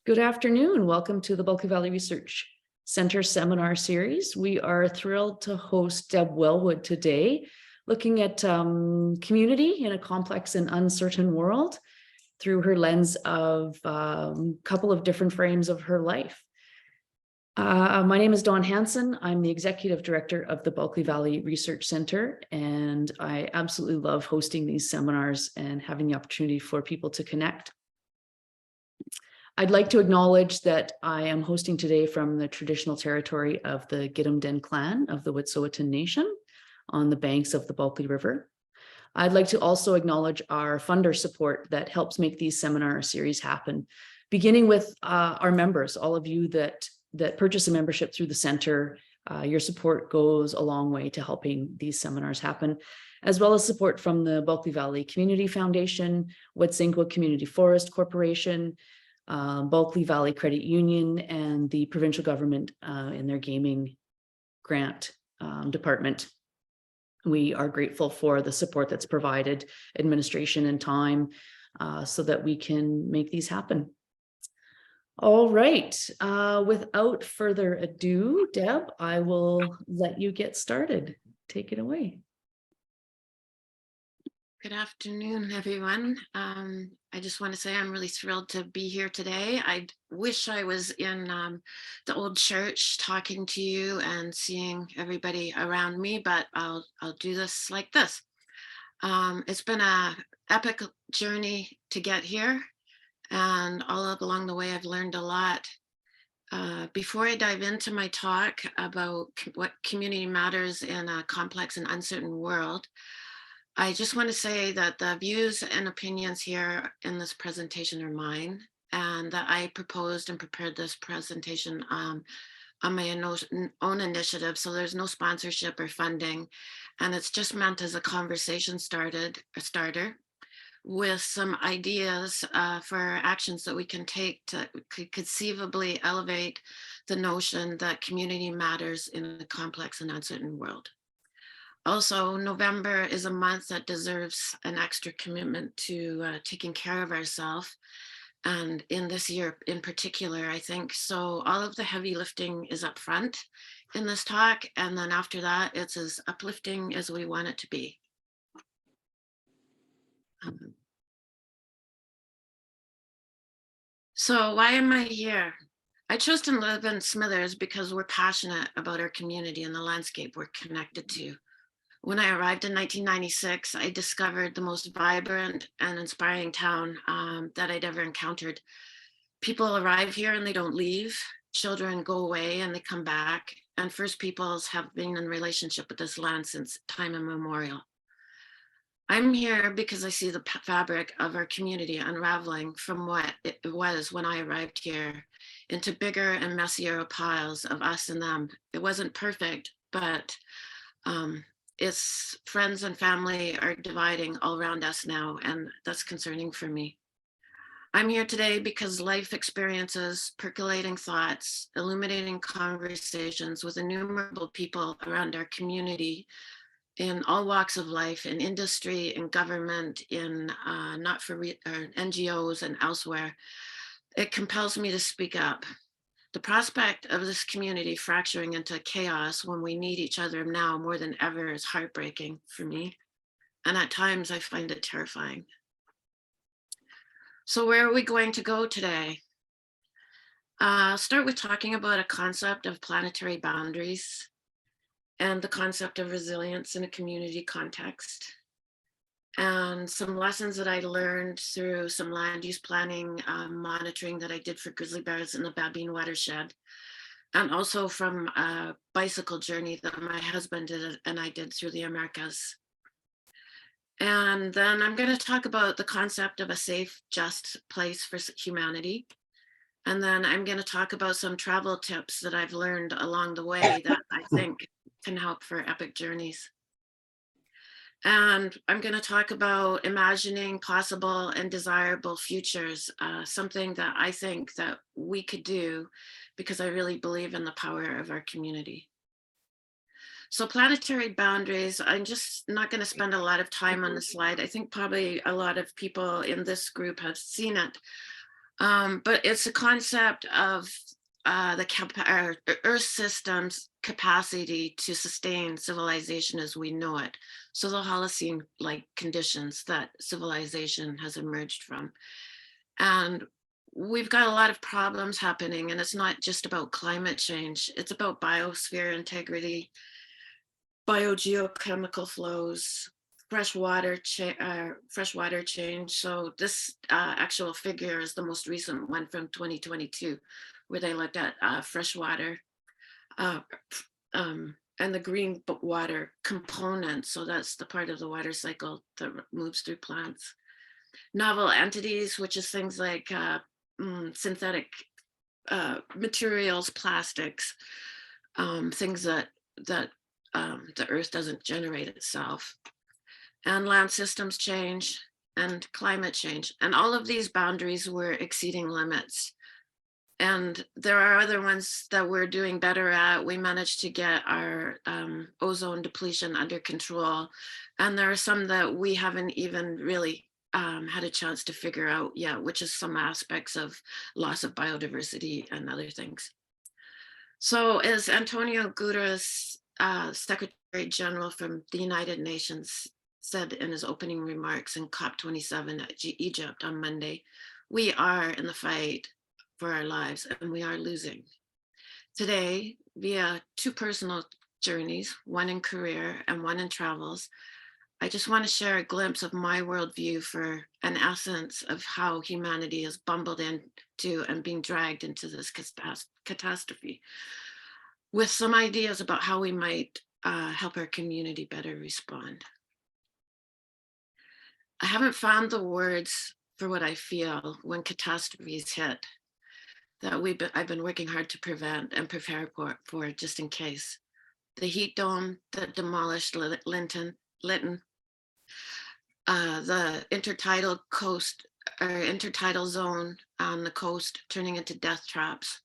Good afternoon. Welcome to the Bulkley Valley Research Center seminar series. We are thrilled to host Deb Wellwood today, looking at community in a complex and uncertain world through her lens of a couple of different frames of her life. My name is Dawn Hansen. I'm the Executive Director of the Bulkley Valley Research Center, and I absolutely love hosting these seminars and having the opportunity for people to connect. I'd like to acknowledge that I am hosting today from the traditional territory of the Gitumden clan of the Wet'suwet'en Nation on the banks of the Bulkley River. I'd like to also acknowledge our funder support that helps make these seminar series happen, beginning with our members, all of you that purchase a membership through the center. Your support goes a long way to helping these seminars happen, as well as support from the Bulkley Valley Community Foundation, Wet'suwet'en Community Forest Corporation, Bulkley Valley Credit Union, and the provincial government in their gaming grant department. We are grateful for the support that's provided, administration and time, so that we can make these happen. All right, without further ado, Deb, I will let you get started. Take it away. Good afternoon, everyone. I just want to say I'm really thrilled to be here today. I wish I was in the old church talking to you and seeing everybody around me, but I'll do this like this. It's been an epic journey to get here, and all along the way I've learned a lot. Before I dive into my talk about what community matters in a complex and uncertain world, I just want to say that the views and opinions here in this presentation are mine, and that I proposed and prepared this presentation on my own initiative. So there's no sponsorship or funding, and it's just meant as a conversation starter with some ideas for actions that we can take to conceivably elevate the notion that community matters in a complex and uncertain world. Also, November is a month that deserves an extra commitment to taking care of ourselves. And in this year in particular, I think, so all of the heavy lifting is up front in this talk. And then after that, it's as uplifting as we want it to be. So why am I here? I chose to live in Smithers because we're passionate about our community and the landscape we're connected to. When I arrived in 1996, I discovered the most vibrant and inspiring town that I'd ever encountered. People arrive here and they don't leave. Children go away and they come back. And First Peoples have been in relationship with this land since time immemorial. I'm here because I see the fabric of our community unraveling from what it was when I arrived here into bigger and messier piles of us and them. It wasn't perfect, but its friends and family are dividing all around us now, and that's concerning for me. I'm here today because life experiences, percolating thoughts, illuminating conversations with innumerable people around our community in all walks of life, in industry, in government, in NGOs and elsewhere. It compels me to speak up. The prospect of this community fracturing into chaos when we need each other now more than ever is heartbreaking for me. And at times I find it terrifying. So where are we going to go today? I'll start with talking about a concept of planetary boundaries and the concept of resilience in a community context, and some lessons that I learned through some land use planning monitoring that I did for grizzly bears in the Babine watershed, and also from a bicycle journey that my husband did and I did through the Americas. And then I'm going to talk about the concept of a safe, just place for humanity. And then I'm going to talk about some travel tips that I've learned along the way that I think can help for epic journeys. And I'm going to talk about imagining possible and desirable futures, something that I think that we could do because I really believe in the power of our community. So planetary boundaries, I'm just not going to spend a lot of time on the slide. I think probably a lot of people in this group have seen it. But it's a concept of Earth system's capacity to sustain civilization as we know it. So the Holocene-like conditions that civilization has emerged from. And we've got a lot of problems happening, and it's not just about climate change. It's about biosphere integrity, biogeochemical flows, freshwater change. So this actual figure is the most recent one from 2022, where they looked at freshwater uh, and the green water component. So that's the part of the water cycle that moves through plants. Novel entities, which is things like synthetic materials, plastics, things that the earth doesn't generate itself, and land systems change and climate change. And all of these boundaries were exceeding limits. And there are other ones that we're doing better at. We managed to get our ozone depletion under control. And there are some that we haven't even really had a chance to figure out yet, which is some aspects of loss of biodiversity and other things. So as Antonio Guterres, Secretary General from the United Nations, said in his opening remarks in COP27 at Egypt on Monday, we are in the fight for our lives and we are losing. Today, via two personal journeys, one in career and one in travels, I just want to share a glimpse of my worldview for an essence of how humanity is bumbled into and being dragged into this catastrophe, with some ideas about how we might help our community better respond. I haven't found the words for what I feel when catastrophes hit that I've been working hard to prevent and prepare for just in case. The heat dome that demolished Lytton, the intertidal zone on the coast turning into death traps,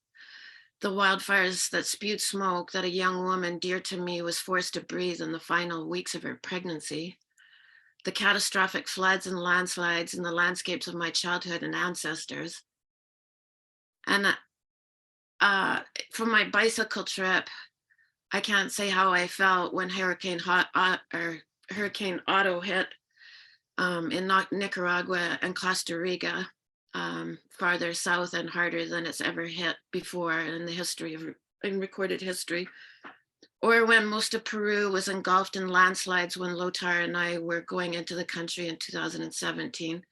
the wildfires that spewed smoke that a young woman dear to me was forced to breathe in the final weeks of her pregnancy, the catastrophic floods and landslides in the landscapes of my childhood and ancestors. And from my bicycle trip, I can't say how I felt when Hurricane Otto hit in Nicaragua and Costa Rica, farther south and harder than it's ever hit before in recorded history. Or when most of Peru was engulfed in landslides when Lothar and I were going into the country in 2017.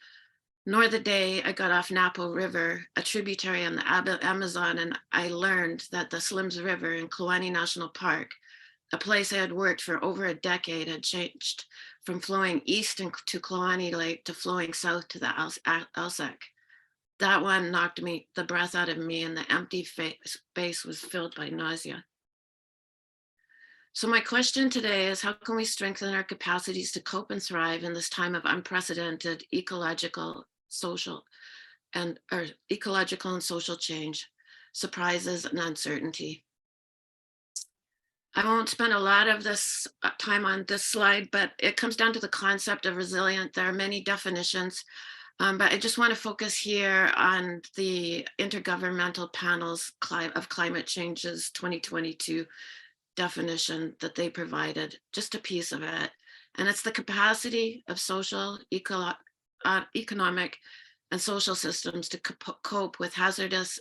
Nor the day I got off Napo River, a tributary on the Amazon, and I learned that the Slims River in Kluane National Park, a place I had worked for over a decade, had changed from flowing east to Kluane Lake to flowing south to the Alsek. That one knocked the breath out of me, and the empty space was filled by nausea. So my question today is, how can we strengthen our capacities to cope and thrive in this time of unprecedented ecological and social change, surprises and uncertainty? I won't spend a lot of this time on this slide, but it comes down to the concept of resilient. There are many definitions, but I just want to focus here on the Intergovernmental Panel's of Climate Change's 2022 definition that they provided, just a piece of it. And it's the capacity of social, economic, and social systems to cope with a hazardous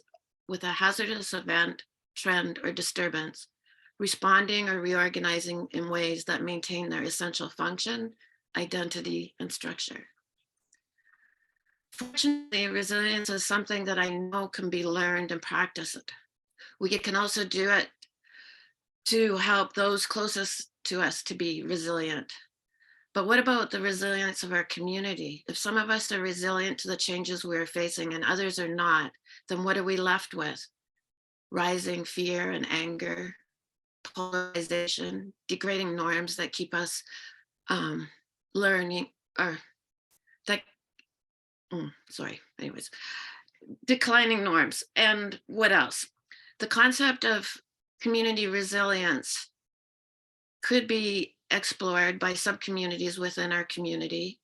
event, trend, or disturbance, responding or reorganizing in ways that maintain their essential function, identity, and structure. Fortunately, resilience is something that I know can be learned and practiced. We can also do it to help those closest to us to be resilient. But what about the resilience of our community? If some of us are resilient to the changes we're facing and others are not, then what are we left with? Rising fear and anger, polarization, degrading norms that keep us learning, or that, declining norms. And what else? The concept of community resilience could be explored by subcommunities within our community,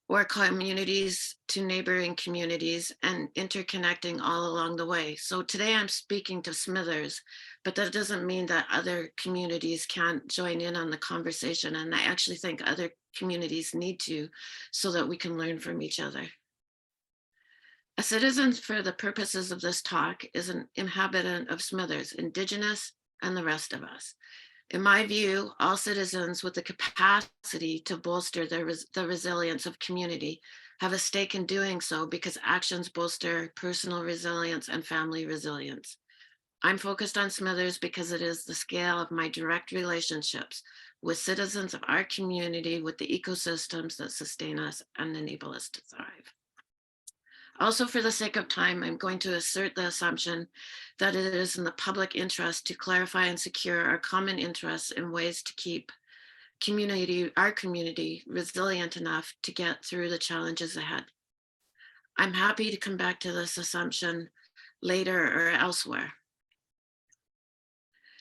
or communities to neighboring communities and interconnecting all along the way. So today I'm speaking to Smithers, but that doesn't mean that other communities can't join in on the conversation. And I actually think other communities need to, so that we can learn from each other. A citizen for the purposes of this talk is an inhabitant of Smithers, Indigenous, and the rest of us. In my view, all citizens with the capacity to bolster the resilience of community have a stake in doing so, because actions bolster personal resilience and family resilience. I'm focused on Smithers because it is the scale of my direct relationships with citizens of our community, with the ecosystems that sustain us and enable us to thrive. Also, for the sake of time, I'm going to assert the assumption that it is in the public interest to clarify and secure our common interests in ways to keep our community resilient enough to get through the challenges ahead. I'm happy to come back to this assumption later or elsewhere.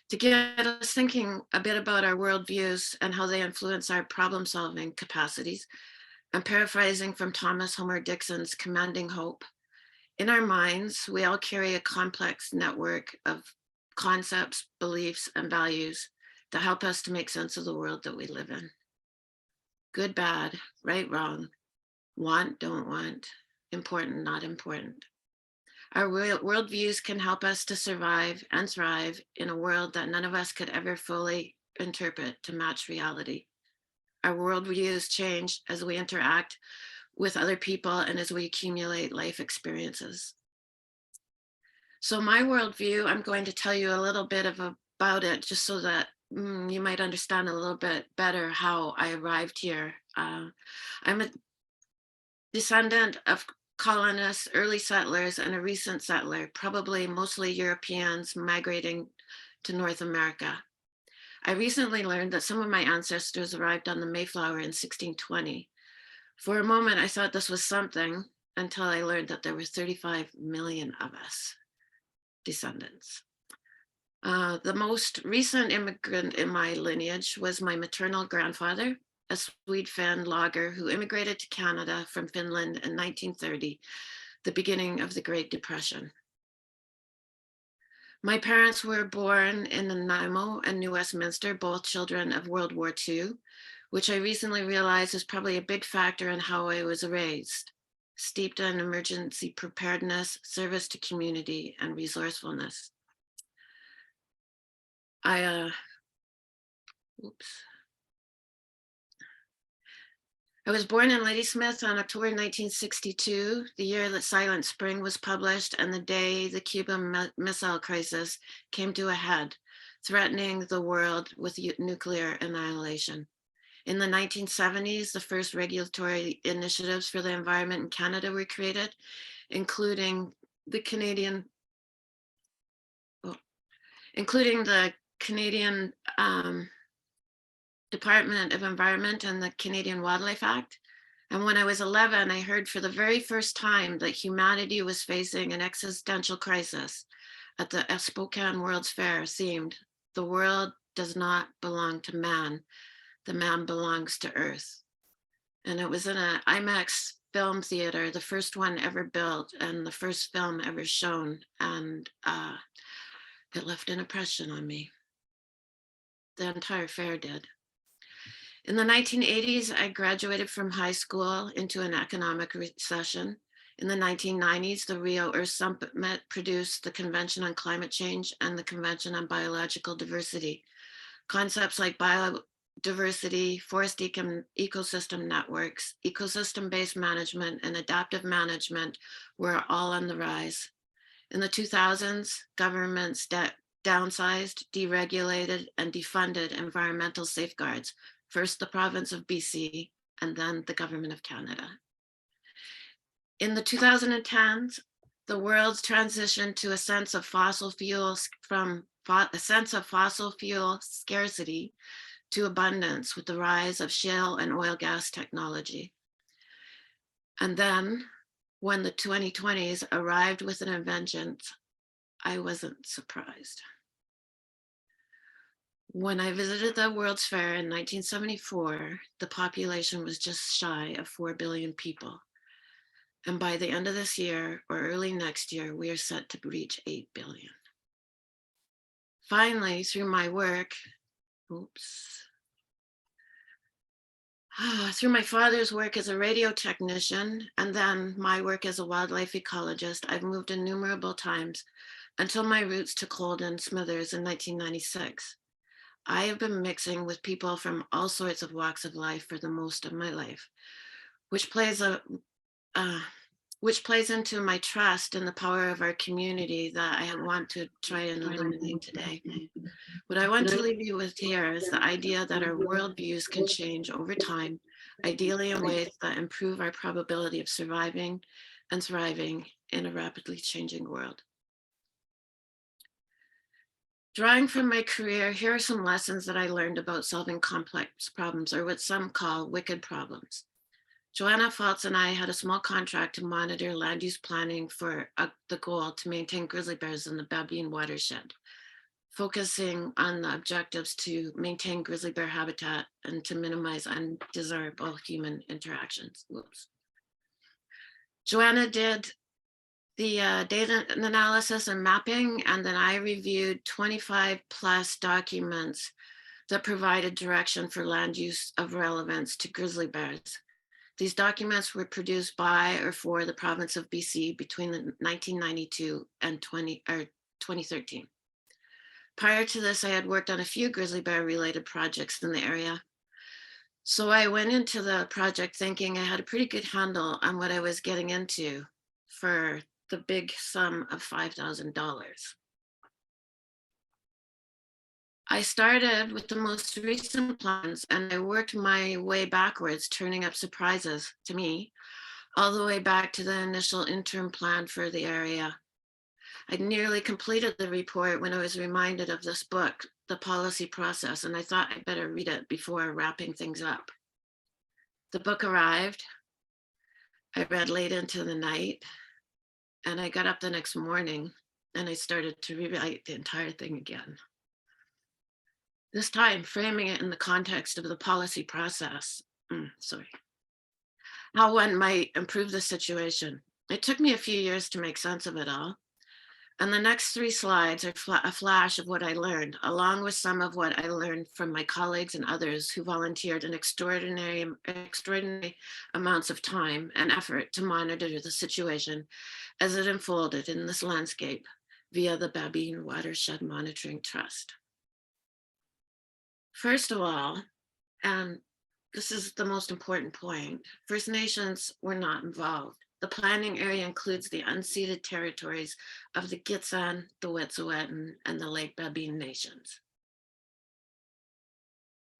To get us thinking a bit about our worldviews and how they influence our problem-solving capacities, I'm paraphrasing from Thomas Homer Dixon's Commanding Hope. In our minds, we all carry a complex network of concepts, beliefs, and values that help us to make sense of the world that we live in. Good, bad, right, wrong, want, don't want, important, not important. Our worldviews can help us to survive and thrive in a world that none of us could ever fully interpret to match reality. Our worldviews change as we interact with other people and as we accumulate life experiences. So my worldview, I'm going to tell you a little bit about it, just so that you might understand a little bit better how I arrived here. I'm a descendant of colonists, early settlers, and a recent settler, probably mostly Europeans migrating to North America. I recently learned that some of my ancestors arrived on the Mayflower in 1620. For a moment, I thought this was something, until I learned that there were 35 million of us descendants. The most recent immigrant in my lineage was my maternal grandfather, a Swede-Finn logger who immigrated to Canada from Finland in 1930, the beginning of the Great Depression. My parents were born in Nanaimo and New Westminster, both children of World War II, which I recently realized is probably a big factor in how I was raised, steeped in emergency preparedness, service to community, and resourcefulness. I was born in Ladysmith on October 1962, the year that Silent Spring was published and the day the Cuban Missile Crisis came to a head, threatening the world with nuclear annihilation. In the 1970s, the first regulatory initiatives for the environment in Canada were created, including the Canadian Department of Environment and the Canadian Wildlife Act. And when I was 11, I heard for the very first time that humanity was facing an existential crisis. At the Spokane World's Fair, seemed the world does not belong to man. The man belongs to Earth. And it was in an IMAX film theater, the first one ever built and the first film ever shown. And it left an impression on me. The entire fair did. In the 1980s, I graduated from high school into an economic recession. In the 1990s, the Rio Earth Summit produced the Convention on Climate Change and the Convention on Biological Diversity. Concepts like biodiversity, forest ecosystem networks, ecosystem-based management, and adaptive management were all on the rise. In the 2000s, governments downsized, deregulated, and defunded environmental safeguards, first the province of BC, and then the government of Canada. In the 2010s, the world's transition to a sense of fossil fuels from a sense of fossil fuel scarcity to abundance with the rise of shale and oil gas technology. And then when the 2020s arrived with an vengeance, I wasn't surprised. When I visited the World's Fair in 1974, the population was just shy of 4 billion people. And by the end of this year or early next year, we are set to reach 8 billion. Finally, through my work, through my father's work as a radio technician and then my work as a wildlife ecologist, I've moved innumerable times until my roots took hold in Smithers in 1996. I have been mixing with people from all sorts of walks of life for the most of my life, which plays into my trust in the power of our community that I want to try and illuminate today. What I want to leave you with here is the idea that our worldviews can change over time, ideally in ways that improve our probability of surviving and thriving in a rapidly changing world. Drawing from my career, here are some lessons that I learned about solving complex problems, or what some call wicked problems. Joanna Faltz and I had a small contract to monitor land use planning for the goal to maintain grizzly bears in the Babine watershed, focusing on the objectives to maintain grizzly bear habitat and to minimize undesirable human interactions. Joanna did the data analysis and mapping, and then I reviewed 25 plus documents that provided direction for land use of relevance to grizzly bears. These documents were produced by or for the province of BC between 1992 and 2013. Prior to this, I had worked on a few grizzly bear related projects in the area. So I went into the project thinking I had a pretty good handle on what I was getting into for the big sum of $5,000. I started with the most recent plans and I worked my way backwards, turning up surprises to me, all the way back to the initial interim plan for the area. I'd nearly completed the report when I was reminded of this book, The Policy Process, and I thought I'd better read it before wrapping things up. The book arrived. I read late into the night, and I got up the next morning and I started to rewrite the entire thing again. This time, framing it in the context of the policy process. How one might improve the situation. It took me a few years to make sense of it all. And the next 3 slides are a flash of what I learned, along with some of what I learned from my colleagues and others who volunteered in extraordinary amounts of time and effort to monitor the situation as it unfolded in this landscape via the Babine Watershed Monitoring Trust. First of all, and this is the most important point, First Nations were not involved. The planning area includes the unceded territories of the Gitxsan, the Wet'suwet'en, and the Lake Babine nations.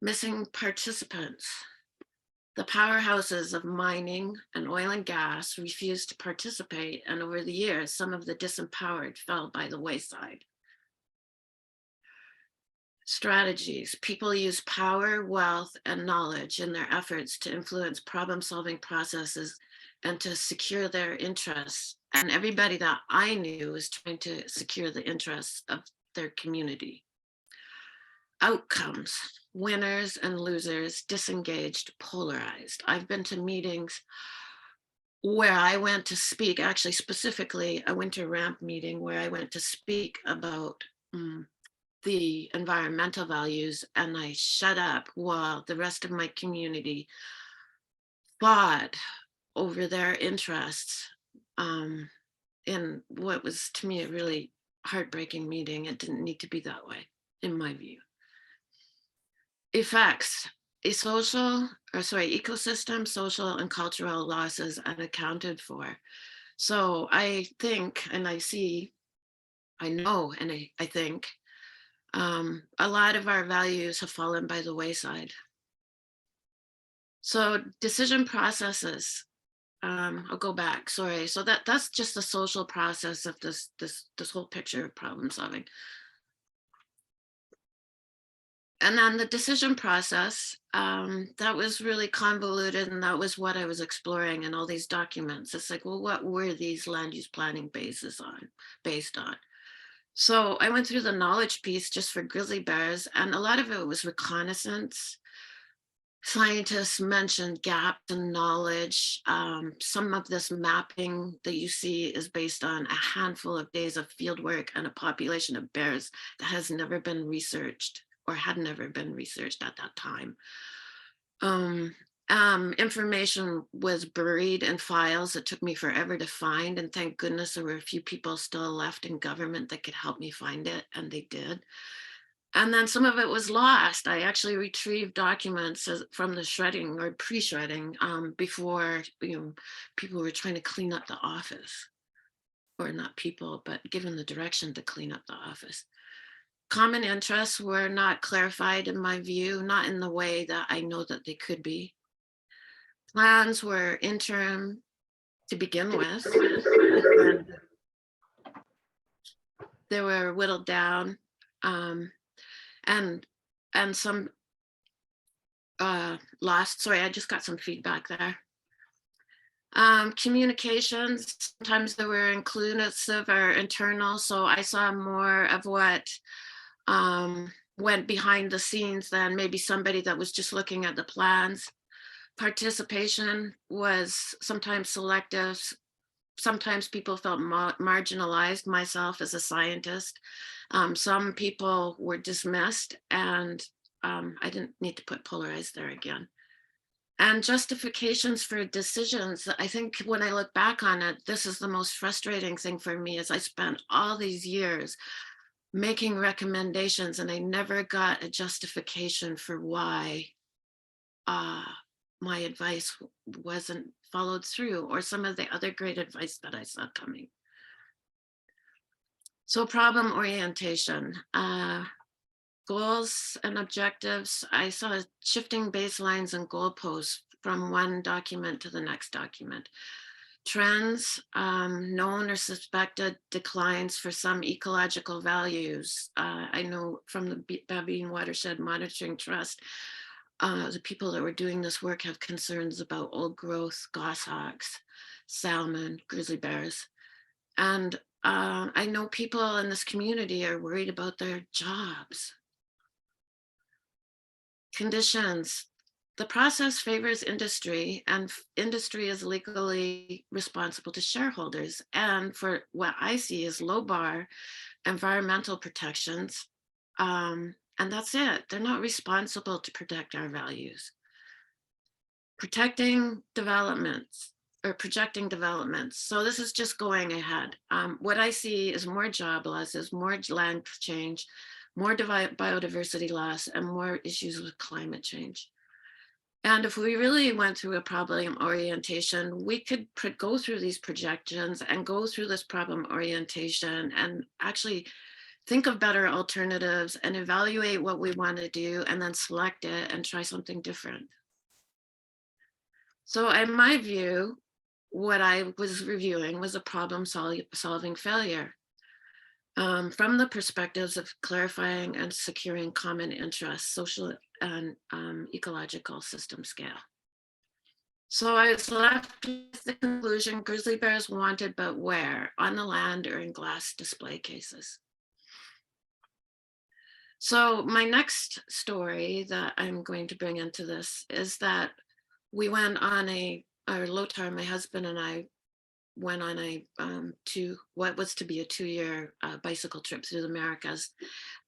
Missing participants. The powerhouses of mining and oil and gas refused to participate, and over the years, some of the disempowered fell by the wayside. Strategies. People use power, wealth, and knowledge in their efforts to influence problem-solving processes and to secure their interests. And everybody that I knew was trying to secure the interests of their community. Outcomes, winners and losers, disengaged, polarized. I've been to meetings where I went to speak, actually specifically a winter ramp meeting where I went to speak about the environmental values, and I shut up while the rest of my community fought over their interests in what was to me a really heartbreaking meeting. It didn't need to be that way, in my view. Effects. Ecosystem, social, and cultural losses unaccounted for. So I think, and I see, I know, and I think a lot of our values have fallen by the wayside. So decision processes, I'll go back, sorry. So that's just the social process of this whole picture of problem solving. And then the decision process, that was really convoluted, and that was what I was exploring in all these documents. It's like, well, what were these land use planning based on? So I went through the knowledge piece just for grizzly bears, and a lot of it was reconnaissance. Scientists mentioned gaps in knowledge. Some of this mapping that you see is based on a handful of days of field work and a population of bears that has never been researched or had never been researched at that time. Um, Information was buried in files that took me forever to find, and thank goodness there were a few people still left in government that could help me find it, and they did. And then some of it was lost. I actually retrieved documents from the shredding or pre-shredding before people were trying to clean up the office, or not people, but given the direction to clean up the office. Common interests were not clarified in my view, not in the way that I know that they could be. Plans were interim to begin with, and they were whittled down, um, and and some lost. Sorry, I just got some feedback there. Communications, sometimes they were inclusive or internal, so I saw more of what went behind the scenes than maybe somebody that was just looking at the plans. Participation was sometimes selective. Sometimes people felt marginalized, myself as a scientist. Some people were dismissed, and I didn't need to put polarized there again. And justifications for decisions. I think when I look back on it, this is the most frustrating thing for me is I spent all these years making recommendations and I never got a justification for why my advice wasn't followed through, or some of the other great advice that I saw coming. So problem orientation, goals and objectives. I saw shifting baselines and goalposts from one document to the next document. Trends, known or suspected declines for some ecological values. I know from the Babbine Watershed Monitoring Trust, the people that were doing this work have concerns about old growth goshawks, salmon, grizzly bears. And I know people in this community are worried about their jobs. Conditions. The process favors industry, and industry is legally responsible to shareholders. And for what I see is low bar environmental protections. And that's it. They're not responsible to protect our values. Protecting developments or projecting developments. So this is just going ahead. What I see is more job losses, more land change, more biodiversity loss, and more issues with climate change. And if we really went through a problem orientation, we could go through these projections and go through this problem orientation and actually think of better alternatives and evaluate what we want to do and then select it and try something different. So in my view, what I was reviewing was a problem solving failure. From the perspectives of clarifying and securing common interests, social and ecological system scale. So I was left with the conclusion grizzly bears wanted, but where? On the land or in glass display cases. So my next story that I'm going to bring into this is that we went on or Lothar, my husband, and I went on what was to be a 2-year bicycle trip through the Americas.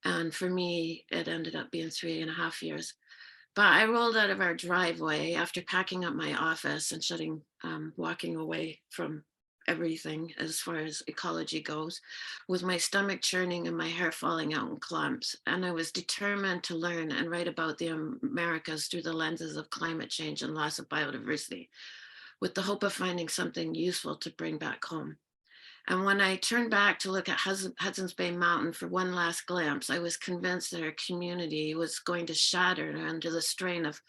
And for me, it ended up being 3.5 years. But I rolled out of our driveway after packing up my office and walking away from everything as far as ecology goes, with my stomach churning and my hair falling out in clumps. And I was determined to learn and write about the Americas through the lenses of climate change and loss of biodiversity, with the hope of finding something useful to bring back home. And when I turned back to look at Hudson's Bay Mountain for one last glimpse, I was convinced that our community was going to shatter under the strain of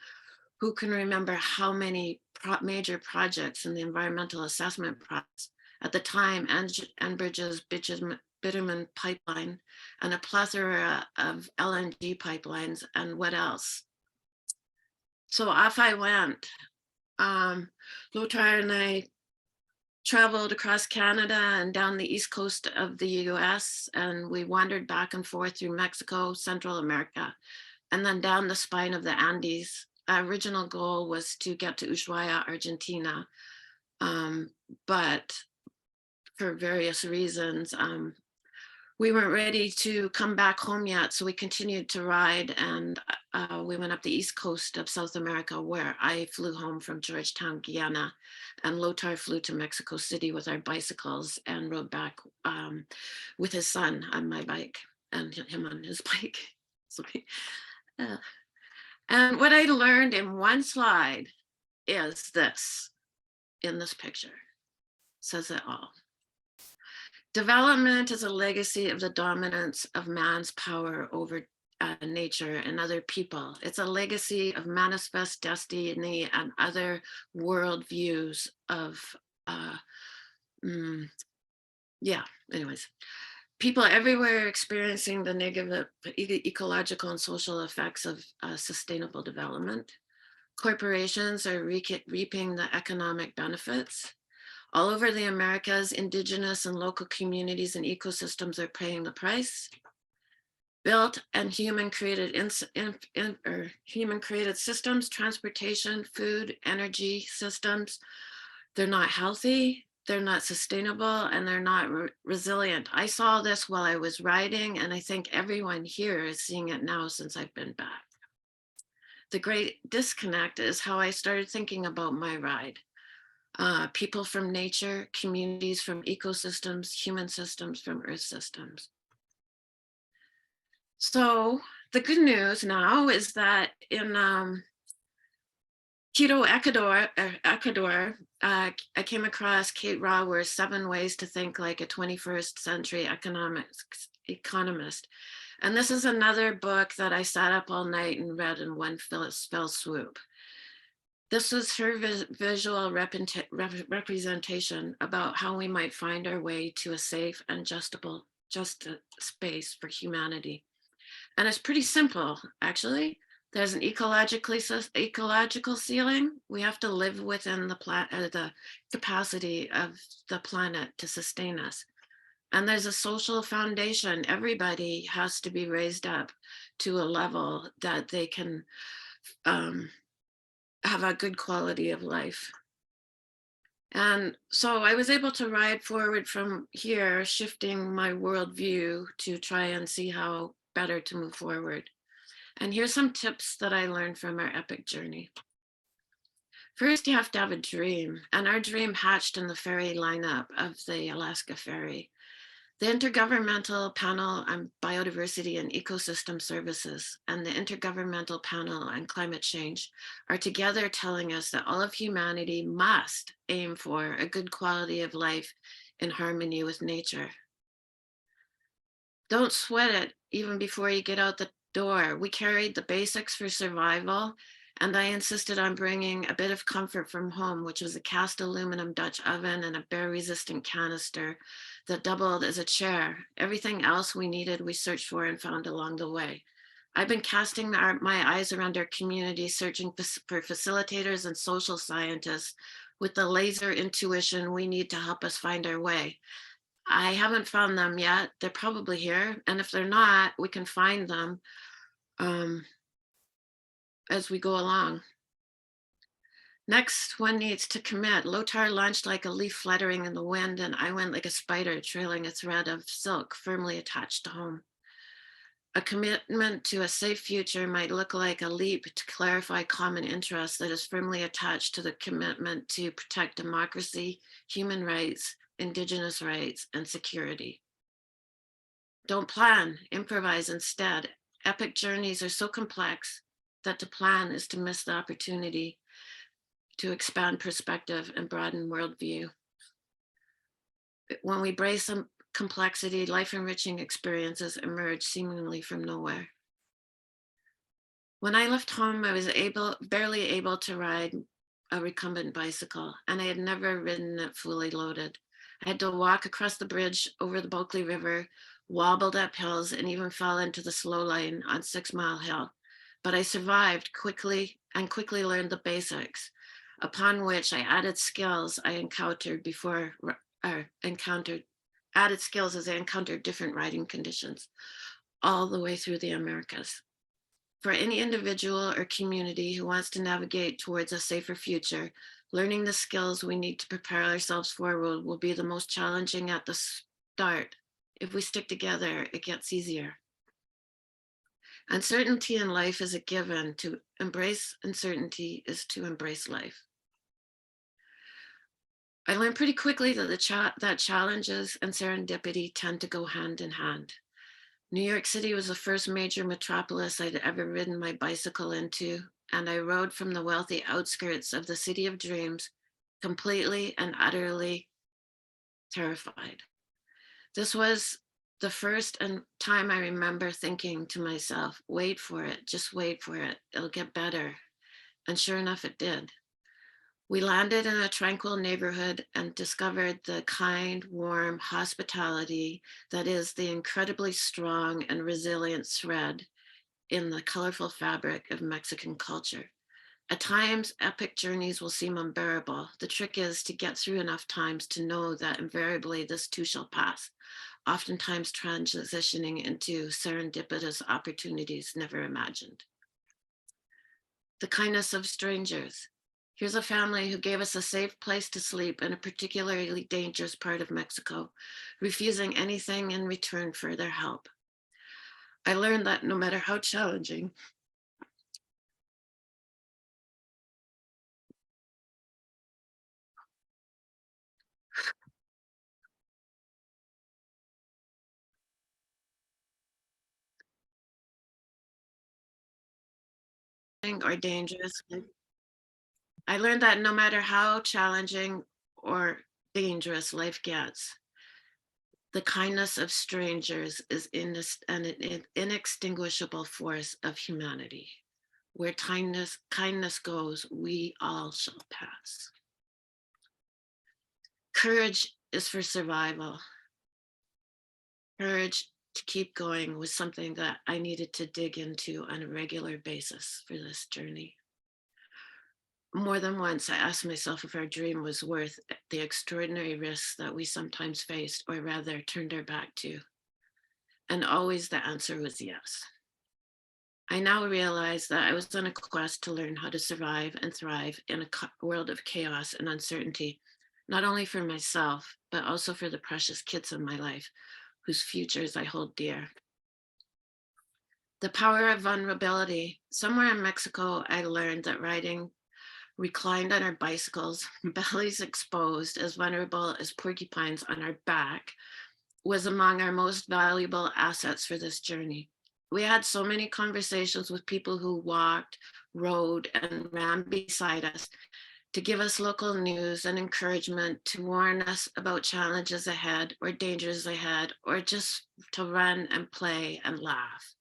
who can remember how many major projects in the environmental assessment process at the time, Enbridge's bitumen pipeline, and a plethora of LNG pipelines, and what else? So off I went. Lothar and I traveled across Canada and down the east coast of the US, and we wandered back and forth through Mexico, Central America, and then down the spine of the Andes. Our original goal was to get to Ushuaia, Argentina, but for various reasons, we weren't ready to come back home yet, so we continued to ride, and we went up the east coast of South America, where I flew home from Georgetown, Guyana, and Lothar flew to Mexico City with our bicycles and rode back with his son on my bike and him on his bike. So, and what I learned in one slide is this, in this picture, says it all. Development is a legacy of the dominance of man's power over nature and other people. It's a legacy of manifest destiny and other worldviews of, anyways. People everywhere are experiencing the negative ecological and social effects of sustainable development. Corporations are reaping the economic benefits. All over the Americas, indigenous and local communities and ecosystems are paying the price. Built and human-created systems, transportation, food, energy systems, they're not healthy, they're not sustainable, and they're not resilient. I saw this while I was riding, and I think everyone here is seeing it now since I've been back. The great disconnect is how I started thinking about my ride. People from nature, communities from ecosystems, human systems from earth systems. So the good news now is that in Quito, Ecuador, I came across Kate Raworth's 7 Ways to Think Like a 21st Century Economist. And this is another book that I sat up all night and read in one fell swoop. This was her visual representation about how we might find our way to a safe and just space for humanity. And it's pretty simple, actually. There's an ecological ceiling. We have to live within the capacity of the planet to sustain us. And there's a social foundation. Everybody has to be raised up to a level that they can have a good quality of life. And so I was able to ride forward from here, shifting my worldview to try and see how better to move forward. And here's some tips that I learned from our epic journey. First, you have to have a dream, and our dream hatched in the ferry lineup of the Alaska ferry. The Intergovernmental Panel on Biodiversity and Ecosystem Services and the Intergovernmental Panel on Climate Change are together telling us that all of humanity must aim for a good quality of life in harmony with nature. Don't sweat it even before you get out the door. We carried the basics for survival, and I insisted on bringing a bit of comfort from home, which was a cast aluminum Dutch oven and a bear-resistant canister that doubled as a chair. Everything else we needed, we searched for and found along the way. I've been casting my eyes around our community, searching for facilitators and social scientists with the laser intuition we need to help us find our way. I haven't found them yet. They're probably here. And if they're not, we can find them as we go along. Next, one needs to commit. Lothar launched like a leaf fluttering in the wind, and I went like a spider trailing a thread of silk firmly attached to home. A commitment to a safe future might look like a leap to clarify common interests that is firmly attached to the commitment to protect democracy, human rights, indigenous rights, and security. Don't plan, improvise instead. Epic journeys are so complex that to plan is to miss the opportunity to expand perspective and broaden worldview. When we brace some complexity, life-enriching experiences emerge seemingly from nowhere. When I left home, I was barely able to ride a recumbent bicycle, and I had never ridden it fully loaded. I had to walk across the bridge over the Bulkley River, wobbled up hills, and even fell into the slow lane on 6 Mile Hill. But I survived quickly and quickly learned the basics. upon which I added skills I encountered before, added skills as I encountered different writing conditions all the way through the Americas. For any individual or community who wants to navigate towards a safer future, learning the skills we need to prepare ourselves forward will be the most challenging at the start. If we stick together, it gets easier. Uncertainty in life is a given. To embrace uncertainty is to embrace life. I learned pretty quickly that challenges and serendipity tend to go hand in hand. New York City was the first major metropolis I'd ever ridden my bicycle into, and I rode from the wealthy outskirts of the city of dreams, completely and utterly terrified. This was the first time I remember thinking to myself, wait for it, just wait for it, it'll get better. And sure enough, it did. We landed in a tranquil neighborhood and discovered the kind, warm hospitality that is the incredibly strong and resilient thread in the colorful fabric of Mexican culture. At times, epic journeys will seem unbearable. The trick is to get through enough times to know that invariably this too shall pass, oftentimes transitioning into serendipitous opportunities never imagined. The kindness of strangers. Here's a family who gave us a safe place to sleep in a particularly dangerous part of Mexico, refusing anything in return for their help. I learned that no matter how challenging or dangerous, I learned that no matter how challenging or dangerous life gets, the kindness of strangers is an inextinguishable force of humanity. Where kindness goes, we all shall pass. Courage is for survival. Courage to keep going was something that I needed to dig into on a regular basis for this journey. More than once, I asked myself if our dream was worth the extraordinary risks that we sometimes faced, or rather turned our back to. And always the answer was yes. I now realize that I was on a quest to learn how to survive and thrive in a world of chaos and uncertainty, not only for myself, but also for the precious kids in my life, whose futures I hold dear. The power of vulnerability. Somewhere in Mexico, I learned that riding reclined on our bicycles, bellies exposed, as vulnerable as porcupines on our back, was among our most valuable assets for this journey. We had so many conversations with people who walked, rode, and ran beside us to give us local news and encouragement, to warn us about challenges ahead or dangers ahead, or just to run and play and laugh.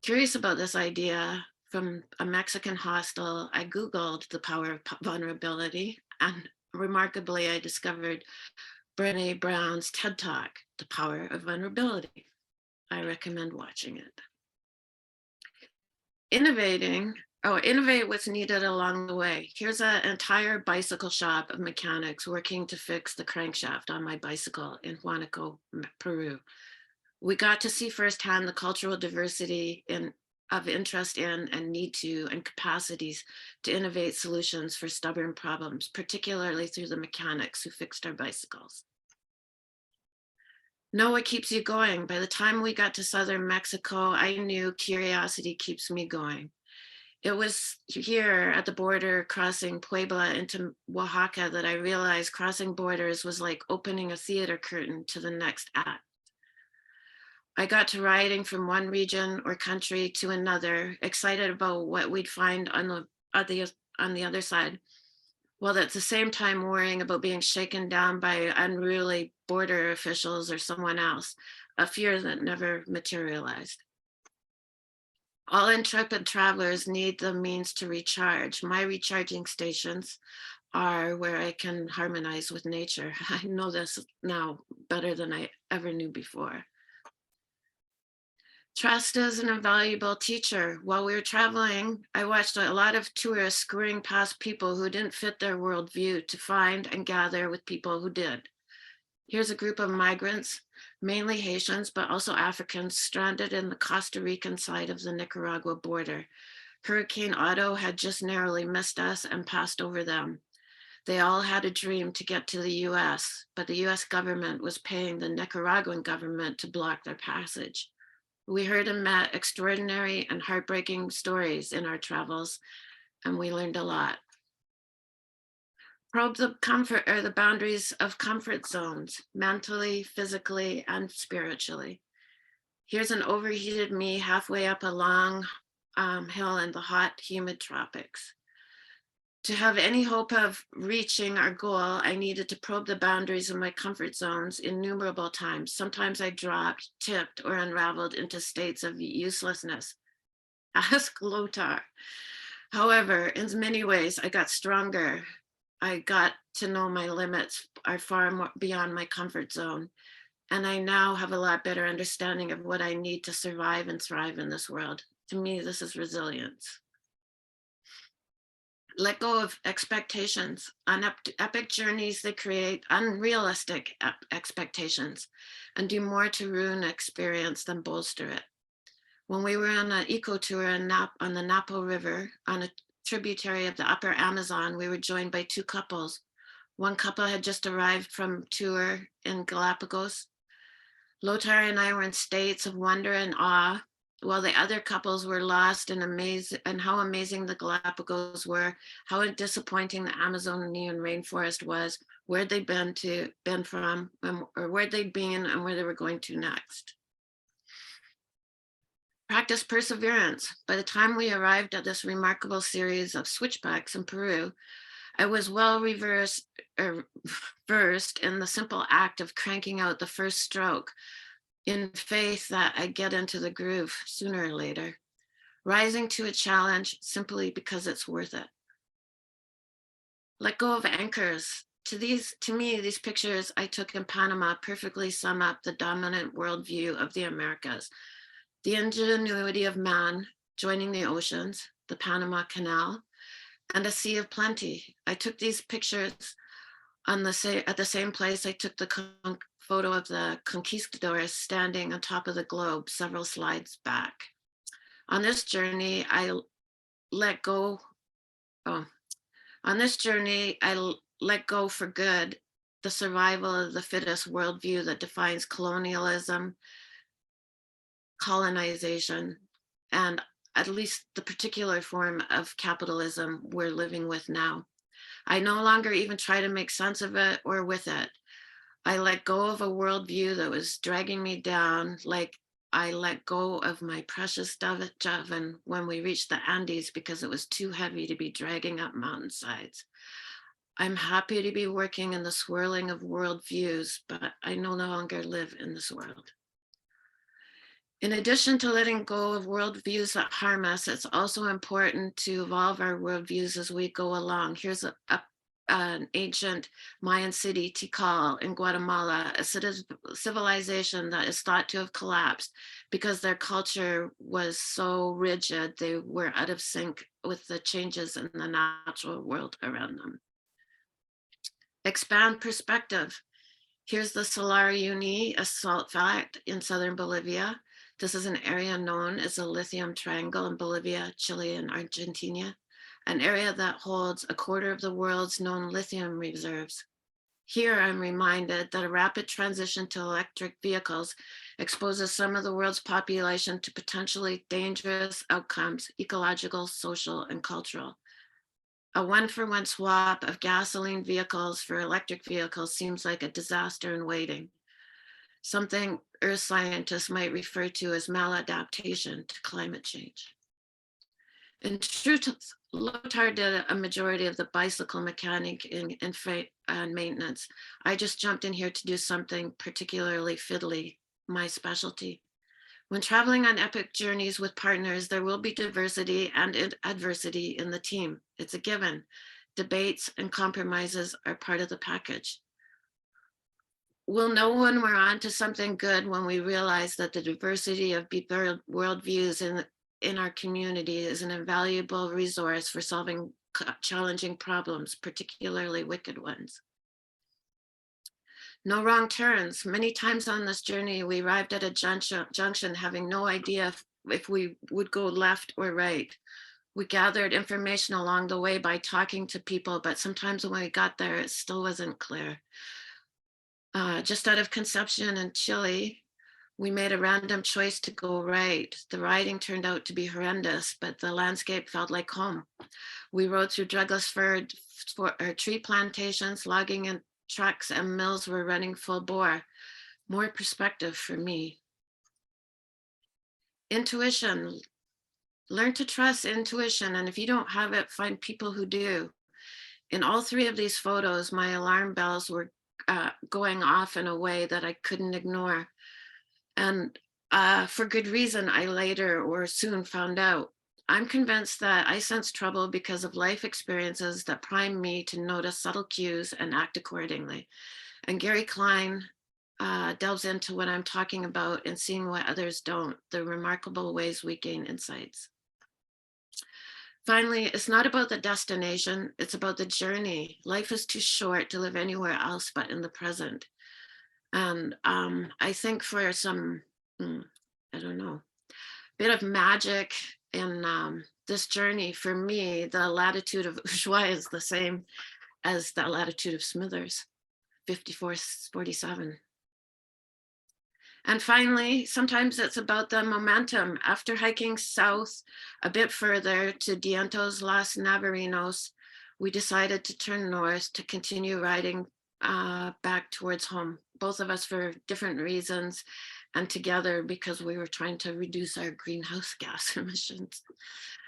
Curious about this idea from a Mexican hostel, I Googled the power of vulnerability, and remarkably, I discovered Brené Brown's TED Talk, The Power of Vulnerability. I recommend watching it. Innovate what's needed along the way. Here's an entire bicycle shop of mechanics working to fix the crankshaft on my bicycle in Huánuco, Peru. We got to see firsthand the cultural diversity of interest in and need to and capacities to innovate solutions for stubborn problems, particularly through the mechanics who fixed our bicycles. Know what keeps you going. By the time we got to southern Mexico, I knew curiosity keeps me going. It was here at the border crossing Puebla into Oaxaca that I realized crossing borders was like opening a theater curtain to the next act. I got to riding from one region or country to another, excited about what we'd find on the other side, while at the same time worrying about being shaken down by unruly border officials or someone else, a fear that never materialized. All intrepid travelers need the means to recharge. My recharging stations are where I can harmonize with nature. I know this now better than I ever knew before. Trust is an invaluable teacher. While we were traveling, I watched a lot of tourists scurrying past people who didn't fit their worldview to find and gather with people who did. Here's a group of migrants, mainly Haitians, but also Africans, stranded in the Costa Rican side of the Nicaragua border. Hurricane Otto had just narrowly missed us and passed over them. They all had a dream to get to the US, but the US government was paying the Nicaraguan government to block their passage. We heard and met extraordinary and heartbreaking stories in our travels, and we learned a lot. Probe the comfort or the boundaries of comfort zones, mentally, physically, and spiritually. Here's an overheated me halfway up a long hill in the hot, humid tropics. To have any hope of reaching our goal, I needed to probe the boundaries of my comfort zones innumerable times. Sometimes I dropped, tipped, or unraveled into states of uselessness. Ask Lothar. However, in many ways, I got stronger. I got to know my limits are far more beyond my comfort zone. And I now have a lot better understanding of what I need to survive and thrive in this world. To me, this is resilience. Let go of expectations. On epic journeys, they create unrealistic expectations and do more to ruin experience than bolster it. When we were on an eco tour on the Napo River, on a tributary of the upper Amazon, we were joined by two couples. One couple had just arrived from tour in Galapagos. Lothar and I were in states of wonder and awe, while the other couples were lost and amazed and how amazing the Galapagos were, how disappointing the Amazonian rainforest was, where they'd been from, or where they'd been and where they were going to next. Practice perseverance. By the time we arrived at this remarkable series of switchbacks in Peru, I was well versed in the simple act of cranking out the first stroke, in faith that I'd get into the groove sooner or later, rising to a challenge simply because it's worth it. Let go of anchors. To me, these pictures I took in Panama perfectly sum up the dominant worldview of the Americas. The ingenuity of man joining the oceans, the Panama Canal, and a sea of plenty. I took these pictures at the same place I took the photo of the conquistadors standing on top of the globe several slides back. On this journey, I let go for good the survival of the fittest worldview that defines colonialism, colonization, and at least the particular form of capitalism we're living with now. I no longer even try to make sense of it or with it. I let go of a worldview that was dragging me down, like I let go of my precious javelin when we reached the Andes because it was too heavy to be dragging up mountainsides. I'm happy to be working in the swirling of worldviews, but I no longer live in this world. In addition to letting go of worldviews that harm us, it's also important to evolve our worldviews as we go along. Here's an ancient Mayan city, Tikal in Guatemala, a civilization that is thought to have collapsed because their culture was so rigid, they were out of sync with the changes in the natural world around them. Expand perspective. Here's the Salar Uyuni, a salt flat in southern Bolivia. This is an area known as the Lithium Triangle in Bolivia, Chile, and Argentina, an area that holds a quarter of the world's known lithium reserves. Here, I'm reminded that a rapid transition to electric vehicles exposes some of the world's population to potentially dangerous outcomes, ecological, social, and cultural. A one-for-one swap of gasoline vehicles for electric vehicles seems like a disaster in waiting, something earth scientists might refer to as maladaptation to climate change. In truth, Lothar did a majority of the bicycle mechanic and maintenance. I just jumped in here to do something particularly fiddly, my specialty. When traveling on epic journeys with partners, there will be diversity and adversity in the team. It's a given. Debates and compromises are part of the package. we'll know when we're on to something good when we realize that the diversity of worldviews in our community is an invaluable resource for solving challenging problems, particularly wicked ones. No wrong turns. Many times on this journey, we arrived at a junction having no idea if we would go left or right. We gathered information along the way by talking to people, but sometimes when we got there, it still wasn't clear. Just out of Conception in Chile, we made a random choice to go right. The riding turned out to be horrendous, but the landscape felt like home. We rode through drugless tree plantations, logging in trucks, and mills were running full bore. More perspective for me. Intuition. Learn to trust intuition, and if you don't have it, find people who do. In all three of these photos, my alarm bells were going off in a way that I couldn't ignore. And for good reason, I later or soon found out. I'm convinced that I sense trouble because of life experiences that prime me to notice subtle cues and act accordingly. And Gary Klein delves into what I'm talking about and seeing what others don't, the remarkable ways we gain insights. Finally, it's not about the destination, it's about the journey. Life is too short to live anywhere else but in the present. And I think for some, I don't know, bit of magic in this journey, for me, the latitude of Ushuaia is the same as the latitude of Smithers, 5447. And finally, sometimes it's about the momentum. After hiking south a bit further to Dientos Las Navarinos, we decided to turn north to continue riding back towards home, both of us for different reasons, and together because we were trying to reduce our greenhouse gas emissions.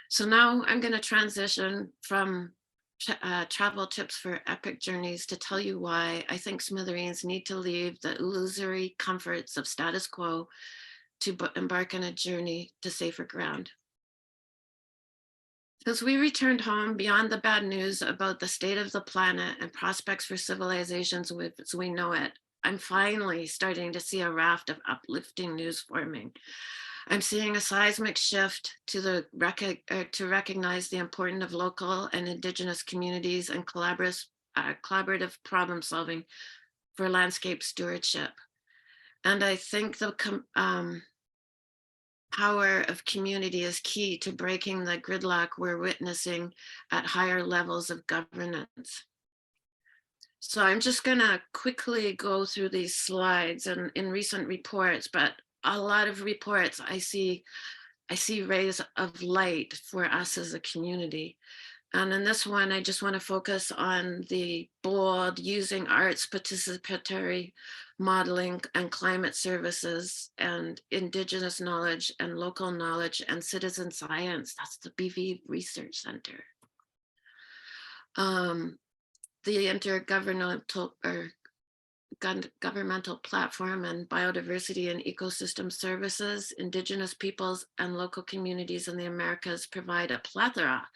So now I'm going to transition from travel tips for epic journeys to tell you why I think Smithereens need to leave the illusory comforts of status quo to embark on a journey to safer ground. Since we returned home, beyond the bad news about the state of the planet and prospects for civilizations as we know it, I'm finally starting to see a raft of uplifting news forming. I'm seeing a seismic shift to recognize the importance of local and Indigenous communities and collaborative problem solving for landscape stewardship. And I think the power of community is key to breaking the gridlock we're witnessing at higher levels of governance. So I'm just going to quickly go through these slides and in recent reports, but a lot of reports I see rays of light for us as a community. And in this one, I just want to focus on the bold using arts, participatory modeling and climate services and Indigenous knowledge and local knowledge and citizen science. That's the BV Research Center. The intergovernmental platform and biodiversity and ecosystem services, Indigenous peoples and local communities in the Americas provide a plethora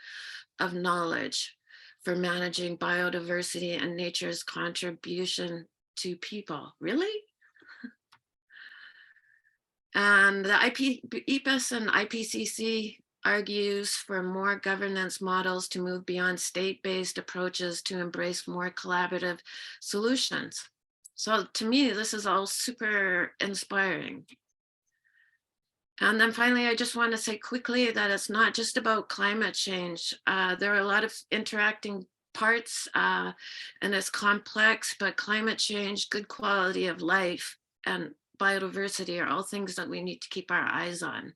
of knowledge for managing biodiversity and nature's contribution to people. Really? And the EPIS and IPCC argues for more governance models to move beyond state-based approaches to embrace more collaborative solutions. So to me, this is all super inspiring. And then finally, I just want to say quickly that it's not just about climate change. There are a lot of interacting parts and it's complex, but climate change, good quality of life, and biodiversity are all things that we need to keep our eyes on.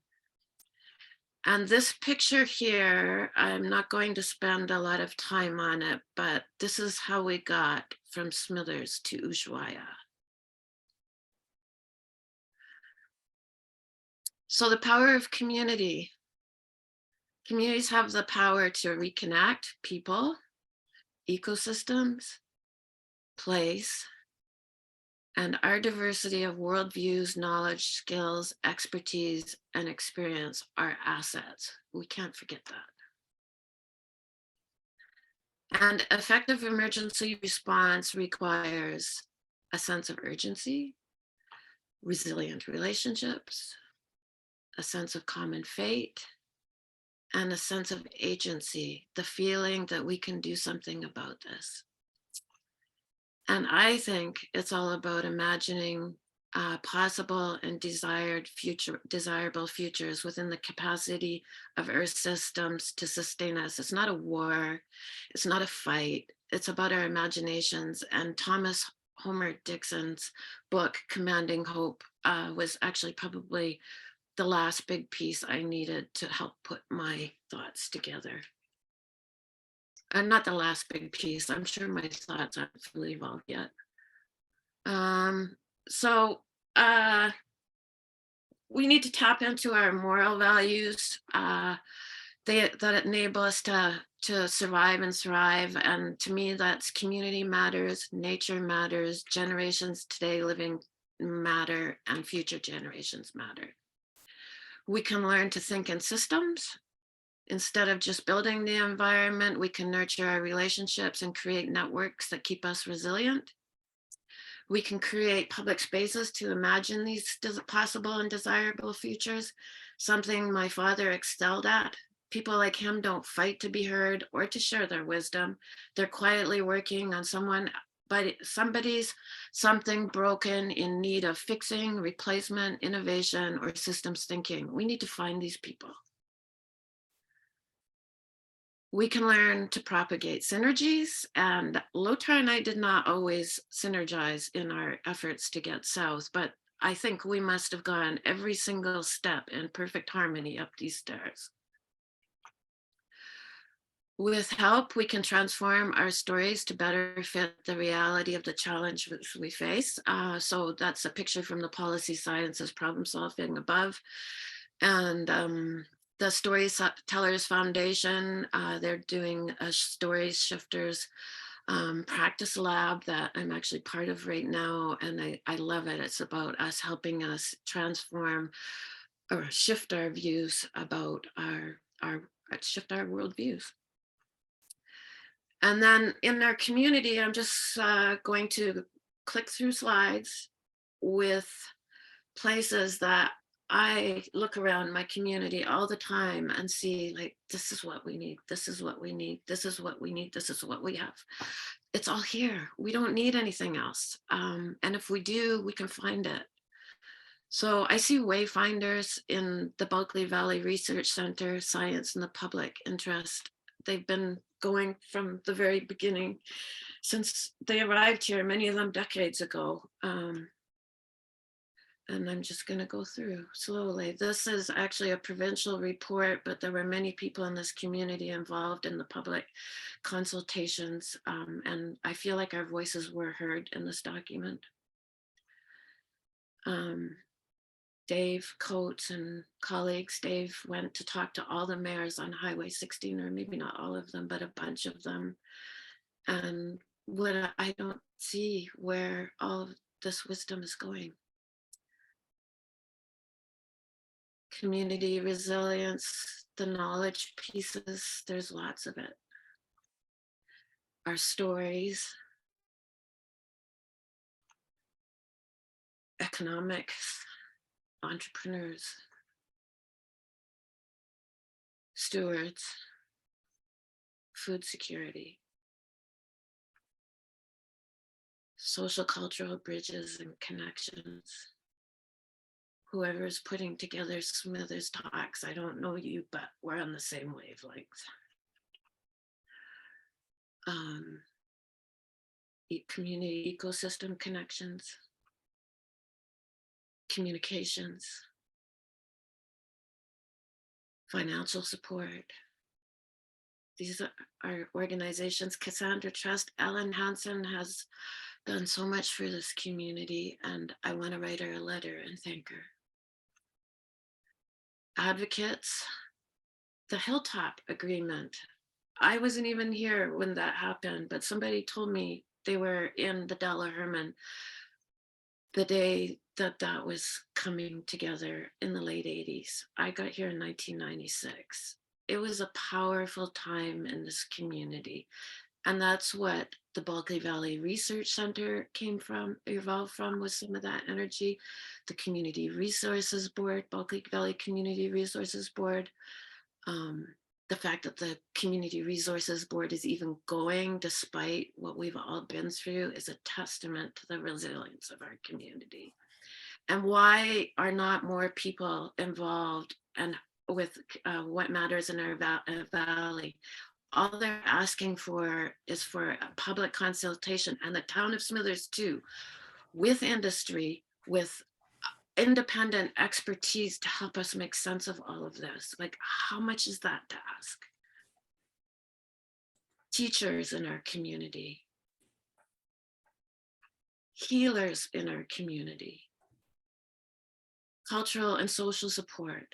And this picture here, I'm not going to spend a lot of time on it, but this is how we got from Smithers to Ushuaia. So the power of community. Communities have the power to reconnect people, ecosystems, place, and our diversity of worldviews, knowledge, skills, expertise, and experience are assets. We can't forget that. And effective emergency response requires a sense of urgency, resilient relationships, a sense of common fate, and a sense of agency, the feeling that we can do something about this. And I think it's all about imagining possible and desirable futures within the capacity of Earth systems to sustain us. It's not a war, it's not a fight. It's about our imaginations. And Thomas Homer Dixon's book, Commanding Hope, was actually probably the last big piece I needed to help put my thoughts together. And not the last big piece. I'm sure my thoughts aren't fully evolved yet. So we need to tap into our moral values that enable us to survive and thrive. And to me, that's community matters, nature matters, generations today living matter, and future generations matter. We can learn to think in systems. Instead of just building the environment, we can nurture our relationships and create networks that keep us resilient. We can create public spaces to imagine these possible and desirable futures, something my father excelled at. People like him don't fight to be heard or to share their wisdom. They're quietly working on somebody's something broken in need of fixing, replacement, innovation, or systems thinking. We need to find these people. We can learn to propagate synergies, and Lothar and I did not always synergize in our efforts to get south, but I think we must have gone every single step in perfect harmony up these stairs. With help, we can transform our stories to better fit the reality of the challenge we face. So that's a picture from the Policy Sciences Problem Solving above. And the Storytellers Foundation, they're doing a Story Shifters practice lab that I'm actually part of right now. And I love it. It's about us helping us transform or shift our views about shift our worldviews. And then in our community, I'm just going to click through slides with places that I look around my community all the time and see, like, this is what we need. This is what we need. This is what we need. This is what we have. It's all here. We don't need anything else. And if we do, we can find it. So I see wayfinders in the Bulkley Valley Research Center, Science and the Public Interest. They've been going from the very beginning since they arrived here, many of them decades ago. And I'm just going to go through slowly. This is actually a provincial report, but there were many people in this community involved in the public consultations. And I feel like our voices were heard in this document. Dave Coates and colleagues, Dave went to talk to all the mayors on Highway 16, or maybe not all of them, but a bunch of them. And what I don't see where all of this wisdom is going. Community resilience, the knowledge pieces, there's lots of it. Our stories, economics, entrepreneurs, stewards, food security, social cultural bridges and connections. Whoever's putting together Smithers talks, I don't know you, but we're on the same wavelength. Community ecosystem connections, communications, financial support. These are organizations. Cassandra Trust, Ellen Hansen has done so much for this community, and I want to write her a letter and thank her. Advocates, the Hilltop Agreement. I wasn't even here when that happened, but somebody told me they were in the Della Herman the day that that was coming together in the late 80s. I got here in 1996. It was a powerful time in this community. And that's what the Bulkley Valley Research Center evolved from, with some of that energy. The Community Resources Board, Bulkley Valley Community Resources Board. The fact that the Community Resources Board is even going despite what we've all been through is a testament to the resilience of our community. And why are not more people involved and with what matters in our valley? All they're asking for is for a public consultation, and the town of Smithers too, with industry, with independent expertise to help us make sense of all of this. Like, how much is that to ask? Teachers in our community, healers in our community, cultural and social support,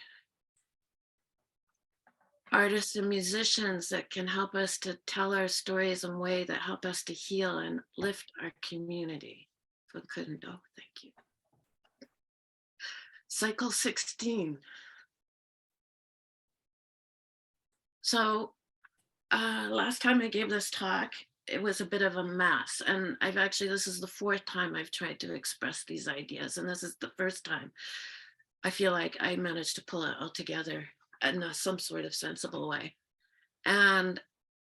artists and musicians that can help us to tell our stories in a way that help us to heal and lift our community. So couldn't, oh, thank you. Cycle 16. So last time I gave this talk, it was a bit of a mess. And this is the 4th time I've tried to express these ideas. And this is the first time I feel like I managed to pull it all together in some sort of sensible way. And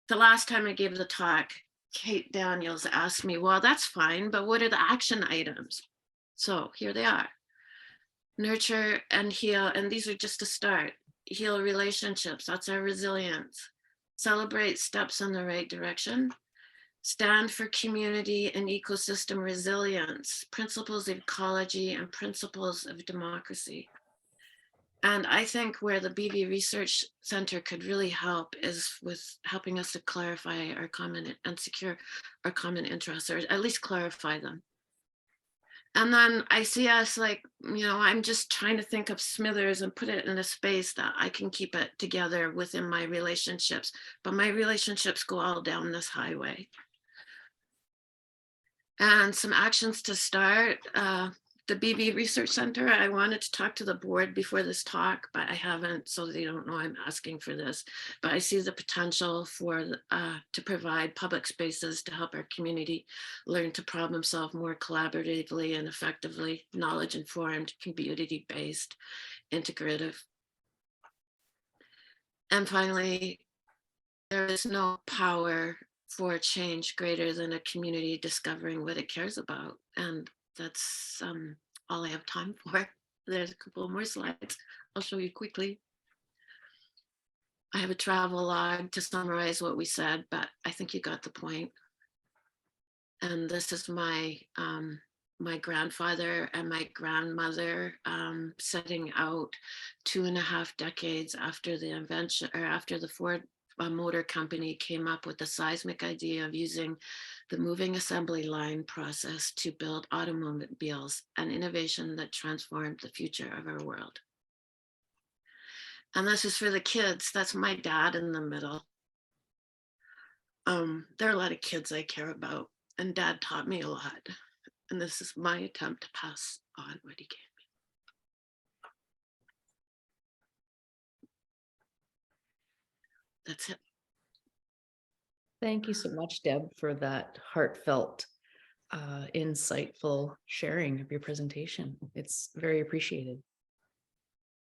the last time I gave the talk, Kate Daniels asked me, well, that's fine, but what are the action items? So here they are. Nurture and heal, and these are just a start. Heal relationships, that's our resilience. Celebrate steps in the right direction. Stand for community and ecosystem resilience, principles of ecology and principles of democracy. And I think where the BV Research Center could really help is with helping us to clarify our common and secure our common interests, or at least clarify them. And then I see us like, I'm just trying to think of Smithers and put it in a space that I can keep it together within my relationships, but my relationships go all down this highway. And some actions to start. The BV Research Center, I wanted to talk to the board before this talk, but I haven't, so they don't know I'm asking for this. But I see the potential for to provide public spaces to help our community learn to problem solve more collaboratively and effectively, knowledge-informed, community-based, integrative. And finally, there is no power for change greater than a community discovering what it cares about. And that's all I have time for. There's a couple more slides I'll show you quickly. I have a travel log to summarize what we said, but I think you got the point. And this is my my grandfather and my grandmother setting out 2.5 decades after the invention, or after the Ford Motor Company came up with the seismic idea of using the moving assembly line process to build automobiles, an innovation that transformed the future of our world. And this is for the kids. That's my dad in the middle. There are a lot of kids I care about, and Dad taught me a lot. And this is my attempt to pass on what he gave me. That's it. Thank you so much, Deb, for that heartfelt, insightful sharing of your presentation. It's very appreciated.